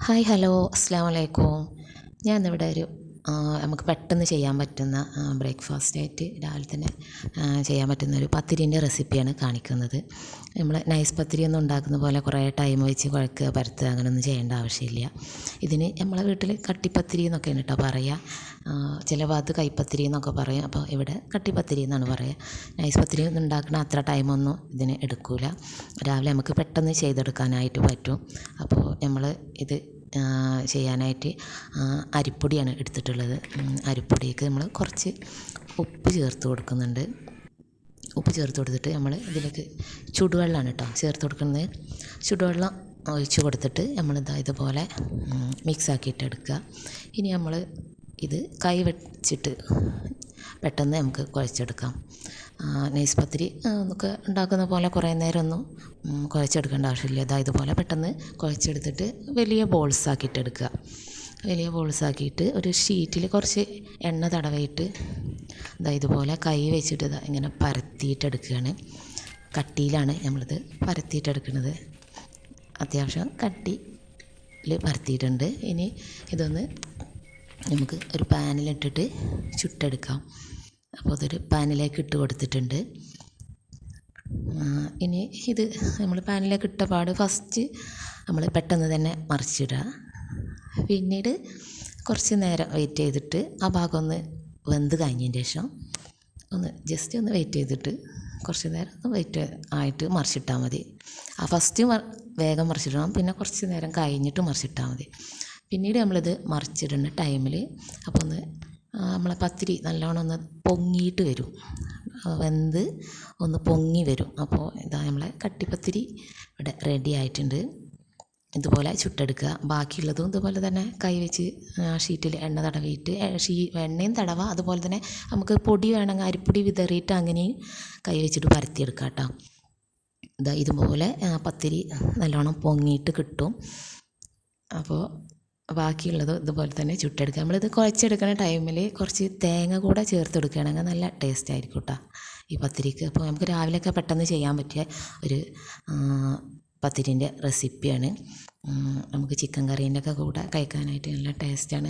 Hi hello അസ്സാം വലൈക്കും. ഞാൻ ഇന്നിവിടെ നമുക്ക് പെട്ടെന്ന് ചെയ്യാൻ പറ്റുന്ന ബ്രേക്ക്ഫാസ്റ്റായിട്ട് രാവിലെ തന്നെ ചെയ്യാൻ പറ്റുന്ന ഒരു പത്തിരീൻ്റെ റെസിപ്പിയാണ് കാണിക്കുന്നത്. നമ്മൾ നൈസ് പത്തിരി ഒന്നും ഉണ്ടാക്കുന്ന പോലെ കുറേ ടൈം വെച്ച് കുഴക്കുക പരത്തുക അങ്ങനെയൊന്നും ചെയ്യേണ്ട ആവശ്യമില്ല. ഇതിന് നമ്മളെ വീട്ടിൽ കട്ടിപ്പത്തിരി എന്നൊക്കെയാണ് കേട്ടോ പറയുക. ചില ഭാഗത്ത് കൈപ്പത്തിരി എന്നൊക്കെ പറയും. അപ്പോൾ ഇവിടെ കട്ടിപ്പത്തിരി എന്നാണ് പറയുക. നൈസ് പത്തിരി ഒന്നും ഉണ്ടാക്കുന്ന അത്ര ടൈമൊന്നും ഇതിന് എടുക്കില്ല. രാവിലെ നമുക്ക് പെട്ടെന്ന് ചെയ്തെടുക്കാനായിട്ട് പറ്റും. അപ്പോൾ നമ്മൾ ഇത് ചെയ്യാനായിട്ട് അരിപ്പൊടിയാണ് എടുത്തിട്ടുള്ളത്. അരിപ്പൊടിക്ക് നമ്മൾ കുറച്ച് ഉപ്പ് ചേർത്ത് കൊടുക്കുന്നുണ്ട്. ഉപ്പ് ചേർത്ത് കൊടുത്തിട്ട് നമ്മൾ ഇതിലേക്ക് ചുടുവെള്ളമാണ് കേട്ടോ ചേർത്ത് കൊടുക്കുന്നത്. ചുടുവെള്ളം ഒഴിച്ച് കൊടുത്തിട്ട് നമ്മളിതാ ഇതുപോലെ മിക്സാക്കിയിട്ട് എടുക്കുക. ഇനി നമ്മൾ ഇത് കൈ വെച്ചിട്ട് പെട്ടെന്ന് നമുക്ക് കുഴച്ചെടുക്കാം. നൈസ് പത്തിരി ഒക്കെ ഉണ്ടാക്കുന്ന പോലെ കുറേ നേരമൊന്നും കുഴച്ചെടുക്കേണ്ട ആവശ്യമില്ല. ഇതുപോലെ പെട്ടെന്ന് കുഴച്ചെടുത്തിട്ട് വലിയ ബോൾസാക്കിയിട്ട് എടുക്കുക. വലിയ ബോൾസാക്കിയിട്ട് ഒരു ഷീറ്റിൽ കുറച്ച് എണ്ണ തടവിയിട്ട് ഇതുപോലെ കൈ വെച്ചിട്ട് ഇങ്ങനെ പരത്തിയിട്ടെടുക്കുകയാണ്. കട്ടിയിലാണ് നമ്മളിത് പരത്തിയിട്ടെടുക്കുന്നത്. അത്യാവശ്യം കട്ടിയിൽ പരത്തിയിട്ടുണ്ട്. ഇനി ഇതൊന്ന് നമുക്ക് ഒരു പാനിലിട്ടിട്ട് ചുട്ടെടുക്കാം. അപ്പോൾ അതൊരു പാനിലേക്ക് ഇട്ട് കൊടുത്തിട്ടുണ്ട്. ഇനി ഇത് നമ്മൾ പാനിലേക്ക് ഇട്ട പാട് ഫസ്റ്റ് നമ്മൾ പെട്ടെന്ന് തന്നെ മറിച്ചിടുക. പിന്നീട് കുറച്ച് നേരം വെയിറ്റ് ചെയ്തിട്ട് ആ ഭാഗം ഒന്ന് വെന്ത് കഴിഞ്ഞതിന് ശേഷം ജസ്റ്റ് ഒന്ന് വെയിറ്റ് ചെയ്തിട്ട് കുറച്ച് നേരം ഒന്ന് വെയിറ്റ് ആയിട്ട് മറിച്ചിട്ടാൽ മതി. ഫസ്റ്റ് വേഗം മറിച്ചിടണം, പിന്നെ കുറച്ച് നേരം കഴിഞ്ഞിട്ട് മറിച്ചിട്ടാൽ മതി. പിന്നീട് നമ്മളിത് മറിച്ചിടുന്ന ടൈമിൽ അപ്പോൾ നമ്മളെ പത്തിരി നല്ലോണം ഒന്ന് പൊങ്ങിയിട്ട് വരും, വെന്ത് ഒന്ന് പൊങ്ങി വരും. അപ്പോൾ നമ്മളെ കട്ടിപ്പത്തിരി ഇവിടെ റെഡി ആയിട്ടുണ്ട്. ഇതുപോലെ ചുട്ടെടുക്കുക. ബാക്കിയുള്ളതും ഇതുപോലെ തന്നെ കൈ വെച്ച് ഷീറ്റിൽ എണ്ണ തടവിയിട്ട് എണ്ണയും തടവുക. അതുപോലെ തന്നെ നമുക്ക് പൊടി വേണമെങ്കിൽ അരിപ്പൊടി വിതറിയിട്ട് അങ്ങനെയും കൈ വെച്ചിട്ട് പരത്തിയെടുക്കാം കേട്ടോ. ഇതുപോലെ പത്തിരി നല്ലോണം പൊങ്ങിയിട്ട് കിട്ടും. അപ്പോൾ ബാക്കിയുള്ളത് ഇതുപോലെ തന്നെ ചുട്ടെടുക്കുക. നമ്മളിത് കുഴച്ചെടുക്കുന്ന ടൈമിൽ കുറച്ച് തേങ്ങ കൂടെ ചേർത്ത് കൊടുക്കുകയാണെങ്കിൽ നല്ല ടേസ്റ്റ് ആയിരിക്കും കേട്ടോ ഈ പത്തിരിക്ക്. അപ്പോൾ നമുക്ക് രാവിലെയൊക്കെ പെട്ടെന്ന് ചെയ്യാൻ പറ്റിയ ഒരു പത്തിരീൻ്റെ റെസിപ്പിയാണ്. നമുക്ക് ചിക്കൻ കറീൻ്റെ ഒക്കെ കൂടെ കഴിക്കാനായിട്ട് നല്ല ടേസ്റ്റാണ്.